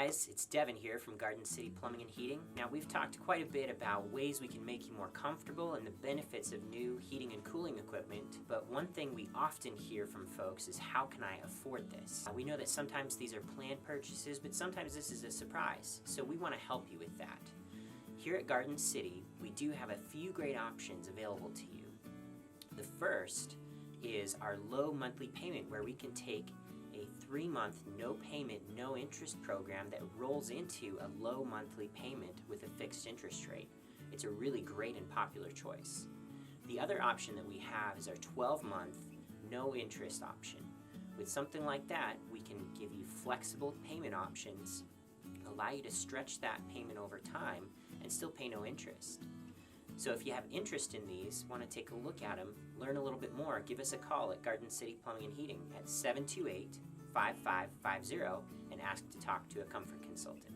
guys, it's Devin here from Garden City Plumbing and Heating. Now we've talked quite a bit about ways we can make you more comfortable and the benefits of new heating and cooling equipment, but one thing we often hear from folks is how can I afford this? We know that sometimes these are planned purchases, but sometimes this is a surprise, so we want to help you with that. Here at Garden City, we do have a few great options available to you. The first is our low monthly payment, where we can take a 3-month no payment, no interest program that rolls into a low monthly payment with a fixed interest rate. It's a really great and popular choice. The other option that we have is our 12-month no interest option. With something like that, we can give you flexible payment options, allow you to stretch that payment over time and still pay no interest. So if you have interest in these, want to take a look at them, learn a little bit more, give us a call at Garden City Plumbing and Heating at 728-5550 and ask to talk to a comfort consultant.